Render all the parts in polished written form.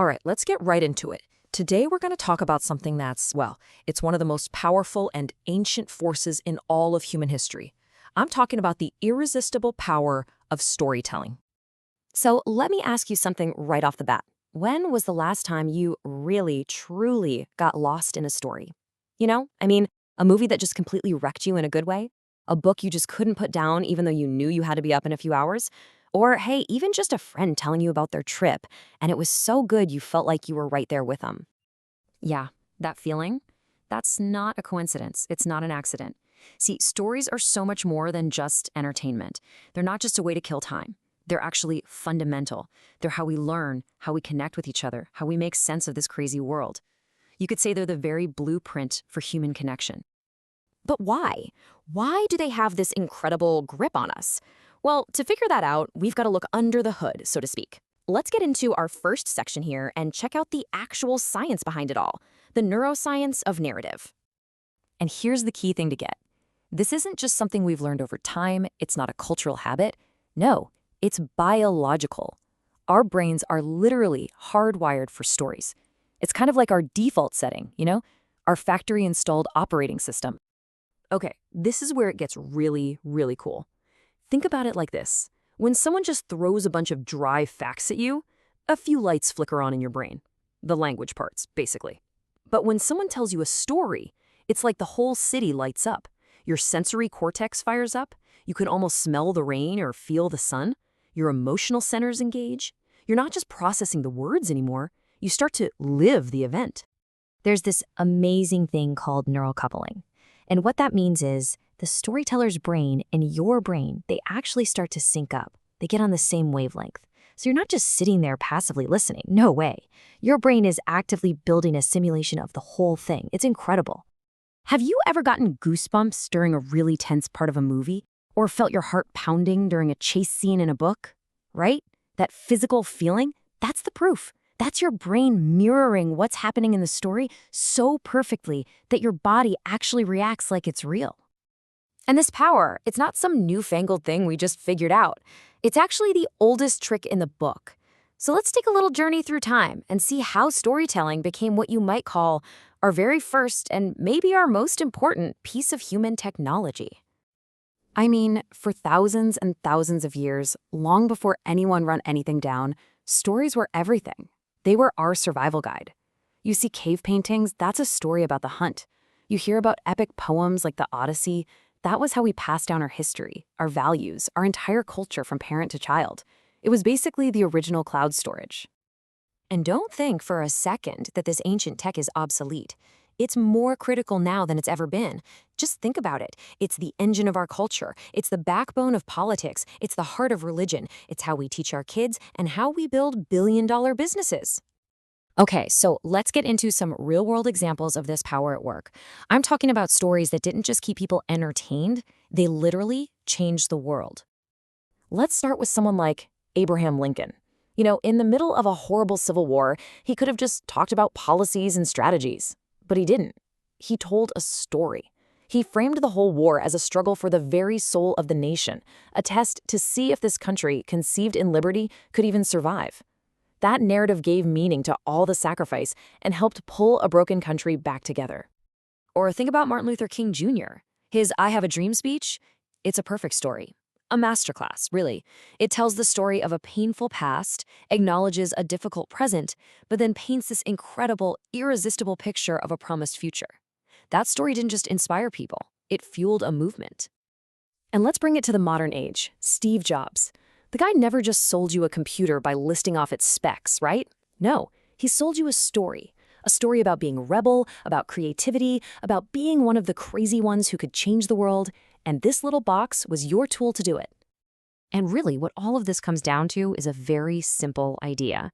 All right, let's get right into it. Today we're going to talk about something that's, well, it's one of the most powerful and ancient forces in all of human history. I'm talking about the irresistible power of storytelling. So let me ask you something right off the bat. When was the last time you really, truly got lost in a story? A movie that just completely wrecked you in a good way? A book you just couldn't put down even though you knew you had to be up in a few hours? Or, hey, even just a friend telling you about their trip, and it was so good you felt like you were right there with them. Yeah, that feeling? That's not a coincidence. It's not an accident. See, stories are so much more than just entertainment. They're not just a way to kill time. They're actually fundamental. They're how we learn, how we connect with each other, how we make sense of this crazy world. You could say they're the very blueprint for human connection. But why? Why do they have this incredible grip on us? Well, to figure that out, we've got to look under the hood, so to speak. Let's get into our first section here and check out the actual science behind it all, the neuroscience of narrative. And here's the key thing to get. This isn't just something we've learned over time. It's not a cultural habit. No, it's biological. Our brains are literally hardwired for stories. It's kind of like our default setting, our factory-installed operating system. Okay, this is where it gets really, really cool. Think about it like this. When someone just throws a bunch of dry facts at you, a few lights flicker on in your brain. The language parts, basically. But when someone tells you a story, it's like the whole city lights up. Your sensory cortex fires up. You can almost smell the rain or feel the sun. Your emotional centers engage. You're not just processing the words anymore. You start to live the event. There's this amazing thing called neural coupling. And what that means is the storyteller's brain and your brain, they actually start to sync up. They get on the same wavelength. So you're not just sitting there passively listening. No way. Your brain is actively building a simulation of the whole thing. It's incredible. Have you ever gotten goosebumps during a really tense part of a movie? Or felt your heart pounding during a chase scene in a book? Right? That physical feeling? That's the proof. That's your brain mirroring what's happening in the story so perfectly that your body actually reacts like it's real. And this power, it's not some newfangled thing we just figured out. It's actually the oldest trick in the book. So let's take a little journey through time and see how storytelling became what you might call our very first and maybe our most important piece of human technology. I mean, for thousands and thousands of years, long before anyone wrote anything down, stories were everything. They were our survival guide. You see cave paintings, that's a story about the hunt. You hear about epic poems like the Odyssey. That was how we passed down our history, our values, our entire culture from parent to child. It was basically the original cloud storage. And don't think for a second that this ancient tech is obsolete. It's more critical now than it's ever been. Just think about it. It's the engine of our culture. It's the backbone of politics. It's the heart of religion. It's how we teach our kids and how we build billion-dollar businesses. Okay, so let's get into some real-world examples of this power at work. I'm talking about stories that didn't just keep people entertained, they literally changed the world. Let's start with someone like Abraham Lincoln. In the middle of a horrible civil war, he could have just talked about policies and strategies. But he didn't. He told a story. He framed the whole war as a struggle for the very soul of the nation, a test to see if this country, conceived in liberty, could even survive. That narrative gave meaning to all the sacrifice and helped pull a broken country back together. Or think about Martin Luther King Jr. His I Have a Dream speech, it's a perfect story. A masterclass, really. It tells the story of a painful past, acknowledges a difficult present, but then paints this incredible, irresistible picture of a promised future. That story didn't just inspire people, it fueled a movement. And let's bring it to the modern age. Steve Jobs. The guy never just sold you a computer by listing off its specs, right? No, he sold you a story about being a rebel, about creativity, about being one of the crazy ones who could change the world, and this little box was your tool to do it. And really, what all of this comes down to is a very simple idea.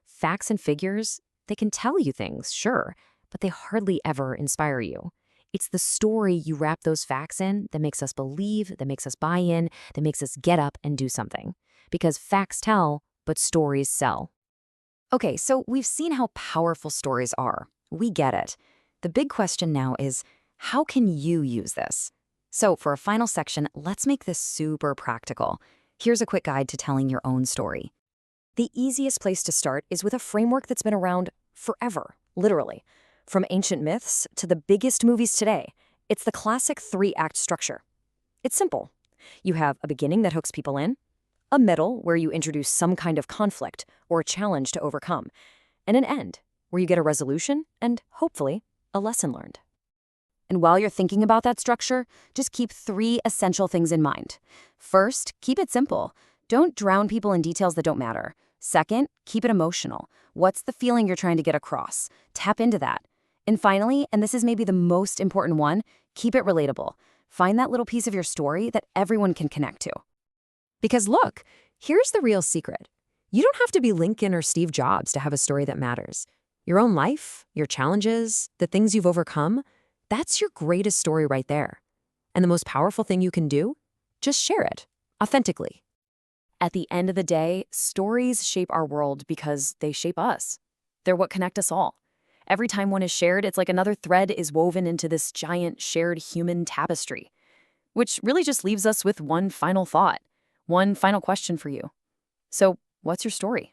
Facts and figures, they can tell you things, sure, but they hardly ever inspire you. It's the story you wrap those facts in that makes us believe, that makes us buy in, that makes us get up and do something. Because facts tell, but stories sell. Okay, so we've seen how powerful stories are. We get it. The big question now is, how can you use this? So for a final section, let's make this super practical. Here's a quick guide to telling your own story. The easiest place to start is with a framework that's been around forever, literally. From ancient myths to the biggest movies today, it's the classic three-act structure. It's simple. You have a beginning that hooks people in, a middle where you introduce some kind of conflict or a challenge to overcome, and an end where you get a resolution and, hopefully, a lesson learned. And while you're thinking about that structure, just keep 3 essential things in mind. First, keep it simple. Don't drown people in details that don't matter. Second, keep it emotional. What's the feeling you're trying to get across? Tap into that. And finally, and this is maybe the most important one, keep it relatable. Find that little piece of your story that everyone can connect to. Because look, here's the real secret. You don't have to be Lincoln or Steve Jobs to have a story that matters. Your own life, your challenges, the things you've overcome, that's your greatest story right there. And the most powerful thing you can do? Just share it, authentically. At the end of the day, stories shape our world because they shape us. They're what connect us all. Every time one is shared, it's like another thread is woven into this giant shared human tapestry. Which really just leaves us with one final thought, one final question for you. So, what's your story?